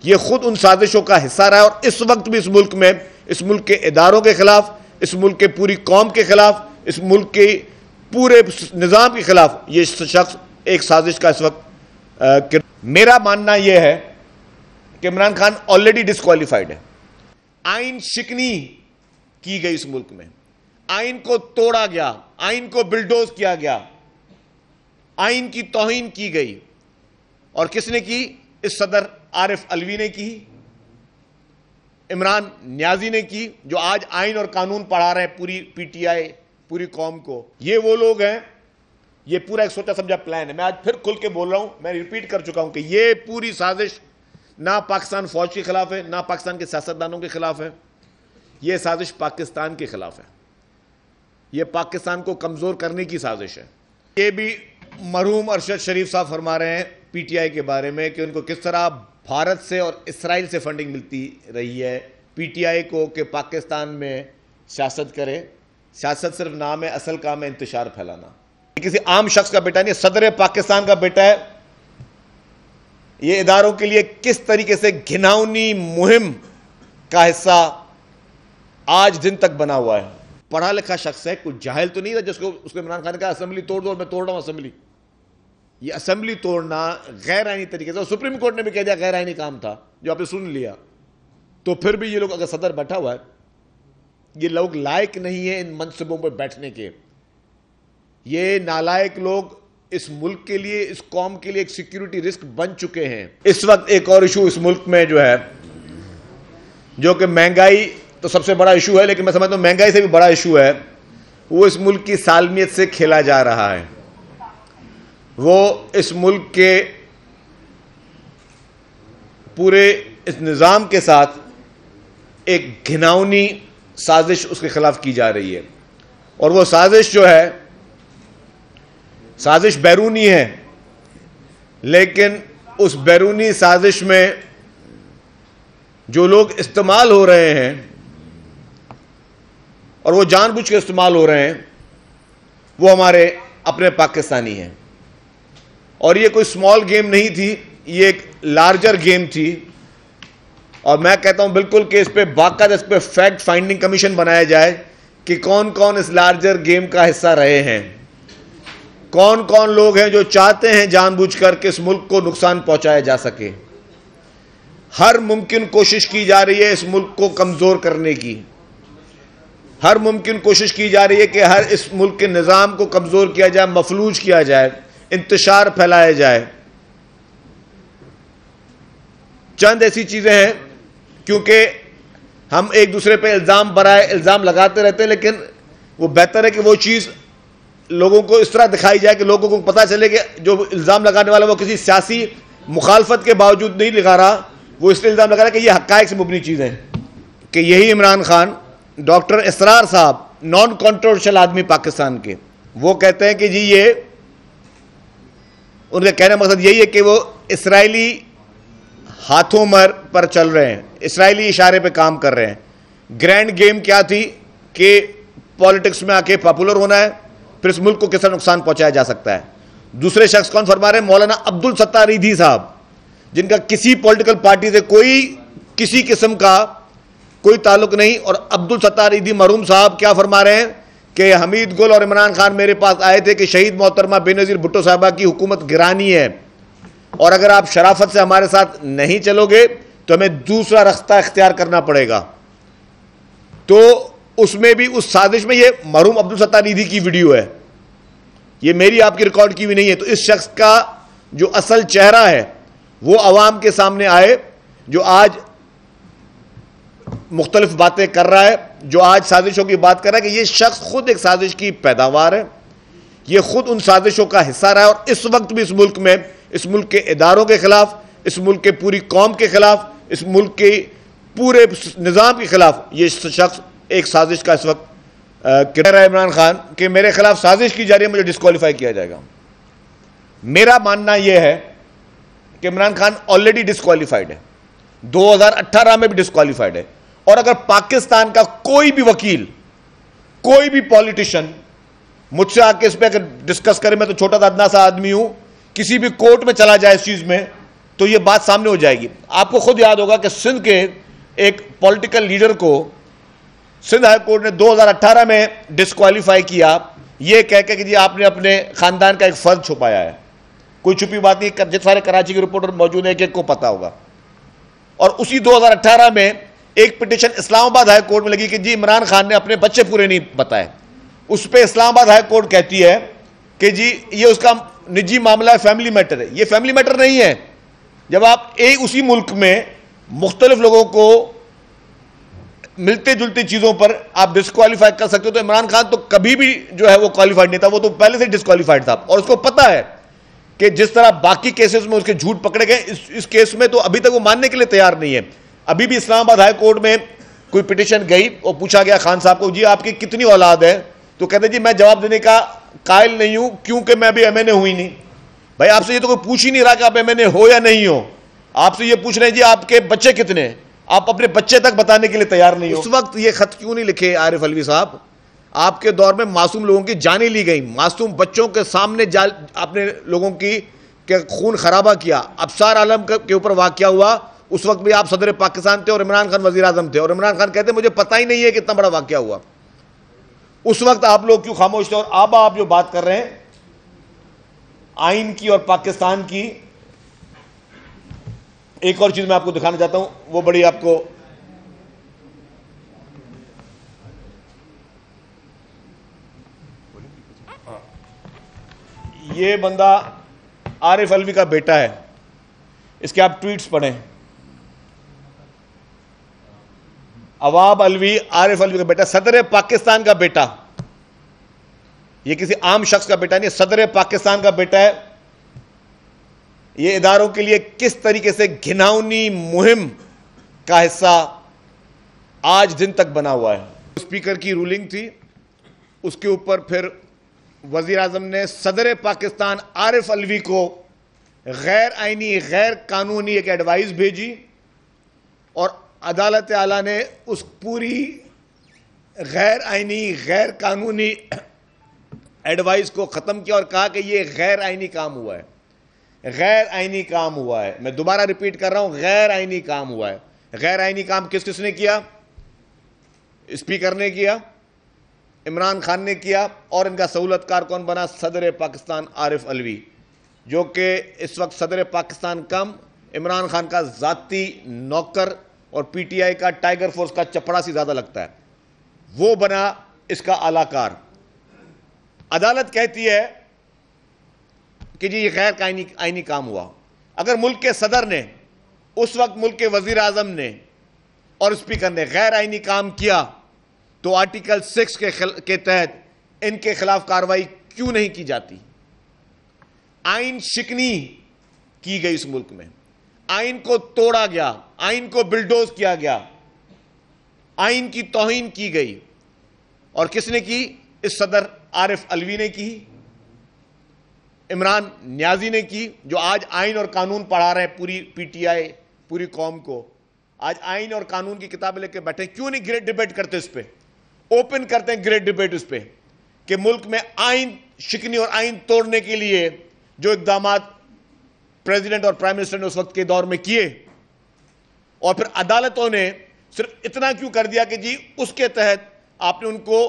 یہ خود ان سازشوں کا حصہ رہا ہے، اور اس وقت بھی اس ملک میں، اس ملک کے اداروں کے خلاف، اس ملک کے پوری قوم کے خلاف، اس ملک کے پورے نظام کے خلاف یہ شخص ایک سازش کا اس وقت میرا ماننا یہ ہے کہ عمران خان آلریڈی ڈسکوالیفائڈ ہے۔ آئین شکنی کی گئی اس ملک میں، آئین کو توڑا گیا، آئین کو بلڈوز کیا گیا، آئین کی توہین کی گئی، اور کس نے کی؟ اس صدر عارف علوی نے کی، عمران نیازی نے کی، جو آج آئین اور قانون پڑھا رہے ہیں پوری پی ٹی آئی، پوری قوم کو۔ یہ وہ لوگ ہیں، یہ پورا ایک سوچا سمجھا پلان ہے۔ میں آج پھر کھل کے بول رہا ہوں، میں ریپیٹ کر چکا ہوں کہ یہ پوری سازش نہ پاکستان فوج کے خلاف ہے، نہ پاکستان کے سیاستدانوں کے خلاف ہے، یہ سازش پاکستان کے خلاف ہے، یہ پاکستان کو کمزور کرنے کی سازش ہے۔ یہ بھی مرحوم ارشد شریف صاحب فرما رہے ہیں پی ٹی آئی کے بارے میں کہ ان کو کس طرح بھارت سے اور اسرائیل سے فنڈنگ ملتی رہی ہے پی ٹی آئی کو کہ پاکستان میں سیاست کرے۔ سیاست صرف نام ہے، اصل کام ہے انتشار پھیلانا۔ کسی عام شخص کا بیٹا نہیں، صدر پاکستان کا بیٹا ہے۔ یہ اداروں کے لیے کس طریقے سے گھناؤنی مہم کا حصہ آج دن تک بنا ہوا ہے۔ پڑھا لکھا شخص ہے، کوئی جاہل تو نہیں تھا جس کو اس کو عمران خان نے کہا اسمبلی توڑ دو اور میں توڑ رہا ہوں اسمبلی۔ یہ اسمبلی توڑنا غیر آئینی طریقے سے، اور سپریم کورٹ نے بھی کہہ دیا غیر آئینی کام تھا، جو آپ نے سن لیا۔ تو پھر بھی یہ لوگ اگر صدر بیٹھا ہوا ہے، یہ لوگ لائق نہیں ہیں ان منصبوں پہ بیٹھنے کے۔ یہ نالائق لوگ اس ملک کے لیے، اس قوم کے لیے ایک سیکیورٹی رسک بن چکے ہیں۔ اس وقت ایک اور ایشو اس ملک میں جو ہے، جو کہ مہنگائی تو سب سے بڑا ایشو ہے، لیکن میں سمجھتا ہوں مہنگائی سے بھی بڑا ایشو ہے، وہ اس ملک کی سالمیت سے کھیلا جا رہا ہے۔ وہ اس ملک کے پورے اس نظام کے ساتھ ایک گھناؤنی سازش اس کے خلاف کی جا رہی ہے، اور وہ سازش جو ہے، سازش بیرونی ہے، لیکن اس بیرونی سازش میں جو لوگ استعمال ہو رہے ہیں، اور وہ جان بوجھ کے استعمال ہو رہے ہیں، وہ ہمارے اپنے پاکستانی ہیں۔ اور یہ کوئی سمال گیم نہیں تھی، یہ ایک لارجر گیم تھی، اور میں کہتا ہوں بالکل کہ اس پہ باقاعدہ اس پہ فیکٹ فائنڈنگ کمیشن بنایا جائے کہ کون کون اس لارجر گیم کا حصہ رہے ہیں، کون کون لوگ ہیں جو چاہتے ہیں جان بوجھ کر کہ اس ملک کو نقصان پہنچایا جا سکے۔ ہر ممکن کوشش کی جا رہی ہے اس ملک کو کمزور کرنے کی، ہر ممکن کوشش کی جا رہی ہے کہ ہر اس ملک کے نظام کو کمزور کیا جائے، مفلوج کیا جائے، انتشار پھیلایا جائے۔ چند ایسی چیزیں ہیں، کیونکہ ہم ایک دوسرے پہ الزام برائے الزام لگاتے رہتے ہیں، لیکن وہ بہتر ہے کہ وہ چیز لوگوں کو اس طرح دکھائی جائے کہ لوگوں کو پتہ چلے کہ جو الزام لگانے والا وہ کسی سیاسی مخالفت کے باوجود نہیں لگا رہا، وہ اس لیے الزام لگا رہا کہ یہ حقائق سے مبنی چیزیں ہیں، کہ یہی عمران خان، ڈاکٹر اسرار صاحب، نان کنٹروورشل آدمی پاکستان کے، وہ کہتے ہیں کہ جی یہ ان کا کہنے کا مقصد یہی ہے کہ وہ اسرائیلی ہاتھوں مر پر چل رہے ہیں، اسرائیلی اشارے پہ کام کر رہے ہیں۔ گرینڈ گیم کیا تھی کہ پالیٹکس میں آ کے پاپولر ہونا ہے، پھر اس ملک کو کس طرح نقصان پہنچایا جا سکتا ہے۔ دوسرے شخص کون فرما رہے ہیں؟ مولانا عبدالستار ایدھی صاحب، جن کا کسی پولیٹیکل پارٹی سے کوئی کسی قسم کا کوئی تعلق نہیں، اور عبدالستار ایدھی مرحوم صاحب کیا فرما رہے ہیں کہ حمید گل اور عمران خان میرے پاس آئے تھے کہ شہید محترمہ بینظیر بھٹو صاحبہ کی حکومت گرانی ہے، اور اگر آپ شرافت سے ہمارے ساتھ نہیں چلو گے تو ہمیں دوسرا راستہ اختیار کرنا پڑے گا۔ تو اس میں بھی اس سازش میں یہ مرحوم عبدالستار ایدھی کی ویڈیو ہے، یہ میری آپ کی ریکارڈ کی ہوئی نہیں ہے۔ تو اس شخص کا جو اصل چہرہ ہے وہ عوام کے سامنے آئے، جو آج مختلف باتیں کر رہا ہے، جو آج سازشوں کی بات کر رہا ہے، کہ یہ شخص خود ایک سازش کی پیداوار ہے، یہ خود ان سازشوں کا حصہ رہا ہے، اور اس وقت بھی اس ملک میں، اس ملک کے اداروں کے خلاف، اس ملک کے پوری قوم کے خلاف، اس ملک کے پورے نظام کے خلاف یہ شخص ایک سازش کا اس وقت کہہ رہا ہے عمران خان کہ میرے خلاف سازش کی جا رہی ہے، مجھے ڈسکوالیفائی کیا جائے گا۔ میرا ماننا یہ ہے کہ عمران خان آلریڈی ڈسکوالیفائڈ ہے، 2018 میں بھی ڈسکوالیفائڈ ہے، اور اگر پاکستان کا کوئی بھی وکیل، کوئی بھی پولیٹیشن مجھ سے آ کے اس پہ اگر ڈسکس کرے، میں تو چھوٹا سا ادنا سا آدمی ہوں، کسی بھی کورٹ میں چلا جائے اس چیز میں، تو یہ بات سامنے ہو جائے گی. آپ کو خود یاد ہوگا کہ سندھ کے ایک پولیٹیکل لیڈر کو سندھ ہائی کورٹ نے 2018 میں ڈسکوالیفائی کیا یہ کہہ کے کہ جی آپ نے اپنے خاندان کا ایک فرد چھپایا ہے. کوئی چھپی بات نہیں, جس سارے کراچی کے رپورٹر موجود ہیں کہ کو پتا ہوگا. اور اسی 2018 میں ایک پٹیشن اسلام آباد ہائی کورٹ میں لگی کہ جی عمران خان نے اپنے بچے پورے نہیں بتائے. اس پہ اسلام آباد ہائی کورٹ کہتی ہے کہ جی یہ اس کا نجی معاملہ ہے, فیملی میٹر ہے. یہ فیملی میٹر نہیں ہے. جب آپ اسی ملک میں مختلف لوگوں کو ملتے جلتے چیزوں پر آپ ڈسکوالیفائی کر سکتے ہو, تو عمران خان تو کبھی بھی جو ہے وہ کوالیفائڈ نہیں تھا, وہ تو پہلے سے ڈسکوالیفائڈ تھا. اور اس کو پتا ہے کہ جس طرح باقی کیسز میں اس کے جھوٹ پکڑے گئے, اس کیس میں تو ابھی تک وہ ماننے کے لیے تیار نہیں ہے. ابھی بھی اسلام آباد ہائی کورٹ میں کوئی پٹیشن گئی اور پوچھا گیا خان صاحب کو جی آپ کی کتنی اولاد ہے, تو کہتے جی میں جواب دینے کا قائل نہیں ہوں کیونکہ میں ابھی ایم این اے ہوئی نہیں. بھائی آپ سے یہ تو کوئی پوچھ ہی نہیں رہا کہ آپ ایم این اے ہو یا نہیں ہو, آپ سے یہ پوچھ رہے ہیں جی آپ کے بچے کتنے, آپ اپنے بچے تک بتانے کے لیے تیار نہیں ہو. اس وقت یہ خط کیوں نہیں لکھے عارف علوی صاحب؟ آپ کے دور میں معصوم لوگوں کی جانیں لی گئیں, معصوم بچوں کے سامنے آپ نے لوگوں کی کہ خون خرابہ کیا. ابصار عالم کے اوپر واقعہ ہوا, اس وقت بھی آپ صدر پاکستان تھے اور عمران خان وزیر اعظم تھے, اور عمران خان کہتے مجھے پتہ ہی نہیں ہے کہ اتنا بڑا واقعہ ہوا. اس وقت آپ لوگ کیوں خاموش تھے؟ اور اب آپ جو بات کر رہے ہیں آئین کی اور پاکستان کی, ایک اور چیز میں آپ کو دکھانا چاہتا ہوں, وہ بڑی آپ کو یہ بندہ عارف علوی کا بیٹا ہے, اس کے آپ ٹویٹس پڑھیں. عواب علوی عارف علوی کا بیٹا, صدر پاکستان کا بیٹا, یہ کسی عام شخص کا بیٹا نہیں, صدر پاکستان کا بیٹا ہے. یہ اداروں کے لیے کس طریقے سے گھناؤنی مہم کا حصہ آج دن تک بنا ہوا ہے. اسپیکر کی رولنگ تھی, اس کے اوپر پھر وزیر اعظم نے صدر پاکستان عارف علوی کو غیر آئینی غیر قانونی ایک ایڈوائز بھیجی, اور عدالت اعلیٰ نے اس پوری غیر آئینی غیر قانونی ایڈوائز کو ختم کیا اور کہا کہ یہ غیر آئینی کام ہوا ہے, غیر آئینی کام ہوا ہے. میں دوبارہ ریپیٹ کر رہا ہوں, غیر آئینی کام ہوا ہے. غیر آئینی کام کس کس نے کیا؟ اسپیکر نے کیا, عمران خان نے کیا, اور ان کا سہولت کار کون بنا؟ صدر پاکستان عارف علوی, جو کہ اس وقت صدر پاکستان کم عمران خان کا ذاتی نوکر اور پی ٹی آئی کا ٹائیگر فورس کا چپڑا سی زیادہ لگتا ہے, وہ بنا اس کا اعلی کار. عدالت کہتی ہے کہ جی یہ غیر آئینی کام ہوا. اگر ملک کے صدر نے, اس وقت ملک کے وزیر اعظم نے اور اسپیکر نے غیر آئینی کام کیا, تو آرٹیکل 6 کے تحت ان کے خلاف کارروائی کیوں نہیں کی جاتی؟ آئین شکنی کی گئی اس ملک میں, آئین کو توڑا گیا, آئین کو بلڈوز کیا گیا, آئین کی توہین کی گئی. اور کس نے کی؟ اس صدر عارف علوی نے کی, عمران نیازی نے کی, جو آج آئین اور قانون پڑھا رہے ہیں پوری پی ٹی آئی, پوری قوم کو. آج آئین اور قانون کی کتابیں لے کے بیٹھے, کیوں نہیں گریٹ ڈیبیٹ کرتے اس پہ؟ اوپن کرتے ہیں گریٹ ڈیبیٹ اس پہ کہ ملک میں آئین شکنی اور آئین توڑنے کے لیے جو اقدامات پریزیڈنٹ اور پرائم منسٹر نے اس وقت کے دور میں کیے, اور پھر عدالتوں نے صرف اتنا کیوں کر دیا کہ جی اس کے تحت آپ نے ان کو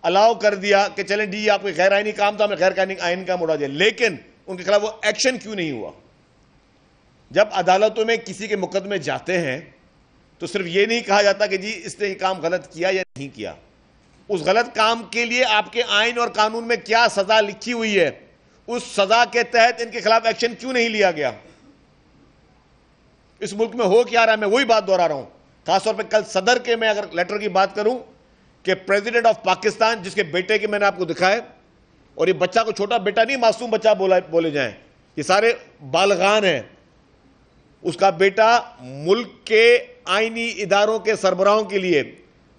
الاؤ کر دیا کہ چلیں جی آپ کو غیر آئینی کام تھا, ہم نے غیر آئینی کام اڑا دیا, لیکن ان کے خلاف وہ ایکشن کیوں نہیں ہوا؟ جب عدالتوں میں کسی کے مقدمے جاتے ہیں تو صرف یہ نہیں کہا جاتا کہ جی اس نے یہ کام غلط کیا یا نہیں کیا, اس غلط کام کے لیے آپ کے آئین اور قانون میں کیا سزا لکھی ہوئی ہے, اس سزا کے تحت ان کے خلاف ایکشن کیوں نہیں لیا گیا؟ اس ملک میں ہو کیا رہا ہے؟ میں وہی بات دوہرا رہا ہوں. خاص طور پہ کل صدر کے میں اگر لیٹر کی بات کروں کہ پریزیڈنٹ آف پاکستان, جس کے بیٹے کے میں نے آپ کو دکھائے, اور یہ بچہ کو چھوٹا بیٹا نہیں, معصوم بچہ بولے جائیں, یہ سارے بالغان ہیں, اس کا بیٹا ملک کے آئینی اداروں کے سربراہوں کے لیے,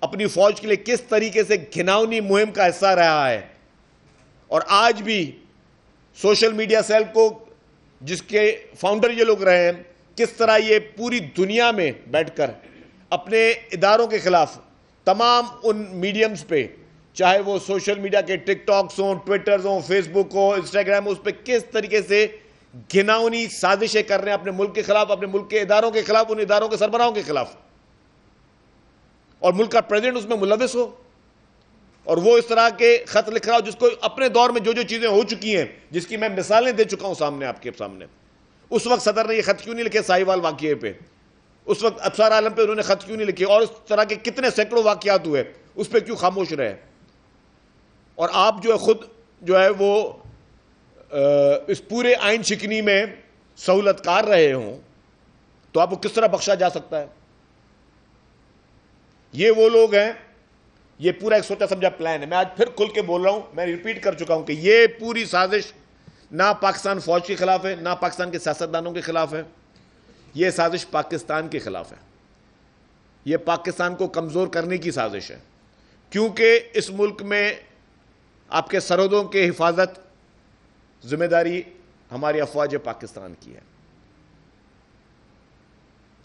اپنی فوج کے لیے کس طریقے سے گھناؤنی مہم کا حصہ رہا ہے. اور آج بھی سوشل میڈیا سیل کو, جس کے فاؤنڈر یہ لوگ رہے ہیں, کس طرح یہ پوری دنیا میں بیٹھ کر اپنے اداروں کے خلاف تمام ان میڈیمز پہ, چاہے وہ سوشل میڈیا کے ٹک ٹاکس ہوں, ٹویٹرز ہوں, فیس بک ہو, انسٹاگرام ہو, اس پہ کس طریقے سے گھناؤنی سازشیں کر رہے ہیں اپنے ملک کے خلاف, اپنے ملک کے اداروں کے خلاف, ان اداروں کے سربراہوں کے خلاف, اور ملک کا پریزیڈنٹ اس میں ملوث ہو, اور وہ اس طرح کے خط لکھ رہا ہو جس کو اپنے دور میں جو جو چیزیں ہو چکی ہیں, جس کی میں مثالیں دے چکا ہوں سامنے آپ کے سامنے. اس وقت صدر نے یہ خط کیوں نہیں لکھے ساہیوال واقعے پہ, اس وقت ابصار عالم پہ انہوں نے خط کیوں نہیں لکھے, اور اس طرح کے کتنے سینکڑوں واقعات ہوئے, اس پہ کیوں خاموش رہے. اور آپ جو ہے خود جو ہے وہ اس پورے آئین شکنی میں سہولت کار رہے ہوں, تو آپ کو کس طرح بخشا جا سکتا ہے؟ یہ وہ لوگ ہیں, یہ پورا ایک سوچا سمجھا پلان ہے. میں آج پھر کھل کے بول رہا ہوں, میں ریپیٹ کر چکا ہوں کہ یہ پوری سازش نہ پاکستان فوج کے خلاف ہے, نہ پاکستان کے سیاستدانوں کے خلاف ہے, یہ سازش پاکستان کے خلاف ہے. یہ پاکستان کو کمزور کرنے کی سازش ہے, کیونکہ اس ملک میں آپ کے سرحدوں کے حفاظت ذمہ داری ہماری افواج پاکستان کی ہے.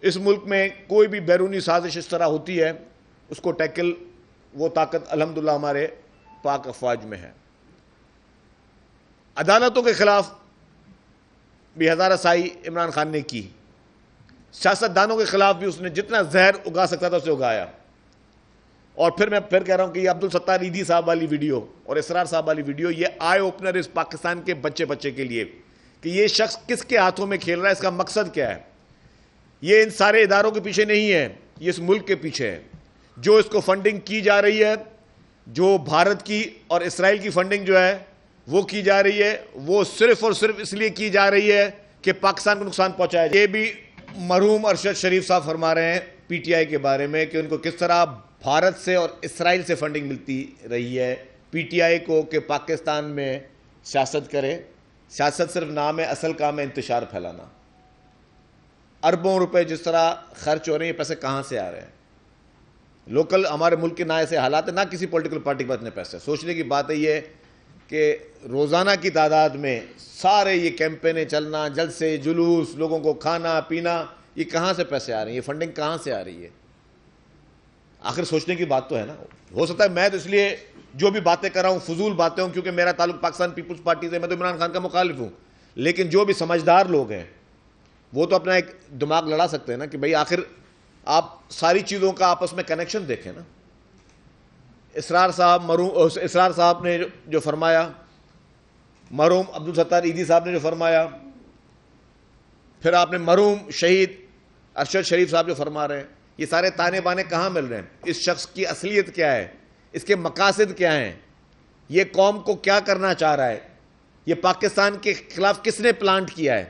اس ملک میں کوئی بھی بیرونی سازش اس طرح ہوتی ہے, اس کو ٹیکل وہ طاقت الحمدللہ ہمارے پاک افواج میں ہے. عدالتوں کے خلاف بھی ہزارہ سائی عمران خان نے کی, سیاستدانوں کے خلاف بھی اس نے جتنا زہر اگا سکتا تھا اسے اگایا. اور پھر میں پھر کہہ رہا ہوں کہ یہ عبدالستار ایدھی صاحب والی ویڈیو اور اسرار صاحب والی ویڈیو یہ آئی اوپنر اس پاکستان کے بچے کے لیے کہ یہ شخص کس کے ہاتھوں میں کھیل رہا ہے, اس کا مقصد کیا ہے. یہ ان سارے اداروں کے پیچھے نہیں ہے, یہ اس ملک کے پیچھے ہے. جو اس کو فنڈنگ کی جا رہی ہے, جو بھارت کی اور اسرائیل کی فنڈنگ جو ہے وہ کی جا رہی ہے, وہ صرف اور صرف اس لیے کی جا رہی ہے کہ پاکستان کو نقصان پہنچایا جائے. یہ بھی مرحوم ارشد شریف صاحب فرما رہے ہیں پی ٹی آئی کے بارے میں کہ ان کو کس طرح بھارت سے اور اسرائیل سے فنڈنگ ملتی رہی ہے پی ٹی آئی کو کہ پاکستان میں سیاست کرے. سیاست صرف نام ہے, اصل کام ہے انتشار پھیلانا. اربوں روپے جس طرح خرچ ہو رہے ہیں, یہ پیسے کہاں سے آ رہے ہیں؟ لوکل ہمارے ملک کے نہ ایسے حالات ہیں, نہ کسی پولیٹیکل پارٹی کے پاس اتنے پیسے. سوچنے کی بات ہے یہ کہ روزانہ کی تعداد میں سارے یہ کیمپینیں چلنا, جلسے جلوس, لوگوں کو کھانا پینا, یہ کہاں سے پیسے آ رہے ہیں؟ یہ فنڈنگ کہاں سے آ رہی ہے؟ آخر سوچنے کی بات تو ہے نا. ہو سکتا ہے میں تو اس لیے جو بھی باتیں کر رہا ہوں فضول باتیں ہوں کیونکہ میرا تعلق پاکستان پیپلز پارٹی سے, میں تو عمران خان کا مخالف ہوں. لیکن جو بھی سمجھدار لوگ ہیں وہ تو اپنا ایک دماغ لڑا سکتے ہیں نا کہ بھئی آخر آپ ساری چیزوں کا آپس میں کنیکشن دیکھیں نا. اسرار صاحب نے جو فرمایا, مرحوم عبدالستار ایدھی صاحب نے جو فرمایا, پھر آپ نے مرحوم شہید ارشد شریف صاحب جو فرما رہے ہیں, یہ سارے تانے بانے کہاں مل رہے ہیں؟ اس شخص کی اصلیت کیا ہے, اس کے مقاصد کیا ہیں, یہ قوم کو کیا کرنا چاہ رہا ہے, یہ پاکستان کے خلاف کس نے پلانٹ کیا ہے,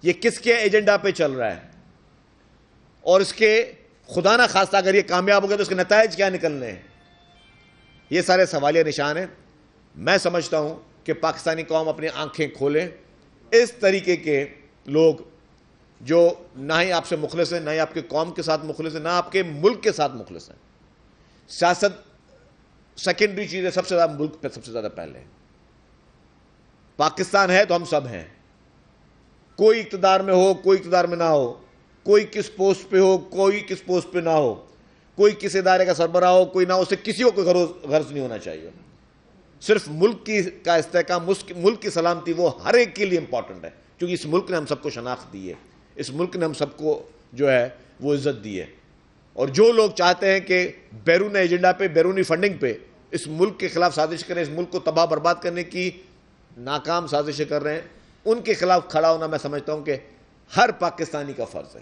یہ کس کے ایجنڈا پہ چل رہا ہے, اور اس کے خدا نہ خواستہ اگر یہ کامیاب ہو گیا تو اس کے نتائج کیا نکلنے ہیں؟ یہ سارے سوالیہ نشان ہیں. میں سمجھتا ہوں کہ پاکستانی قوم اپنی آنکھیں کھولیں. اس طریقے کے لوگ جو نہ ہی آپ سے مخلص ہیں, نہ ہی آپ کے قوم کے ساتھ مخلص ہیں, نہ آپ کے ملک کے ساتھ مخلص ہیں. سیاست سیکنڈری چیز ہے, سب سے زیادہ ملک پہ سب سے زیادہ پہلے. پاکستان ہے تو ہم سب ہیں, کوئی اقتدار میں ہو کوئی اقتدار میں نہ ہو, کوئی کس پوسٹ پہ ہو کوئی کس پوسٹ پہ نہ ہو, کوئی کس ادارے کا سربراہ ہو کوئی نہ ہو, اسے کسی کو کوئی غرض نہیں ہونا چاہیے. صرف ملک کا استحکام, ملک کی سلامتی وہ ہر ایک کے لیے امپورٹنٹ ہے, کیونکہ اس ملک نے ہم سب کو شناخت دی ہے, اس ملک نے ہم سب کو جو ہے وہ عزت دی ہے. اور جو لوگ چاہتے ہیں کہ بیرون ایجنڈا پہ, بیرونی فنڈنگ پہ اس ملک کے خلاف سازش کریں, اس ملک کو تباہ برباد کرنے کی ناکام سازشیں کر رہے ہیں, ان کے خلاف کھڑا ہونا میں سمجھتا ہوں کہ ہر پاکستانی کا فرض ہے.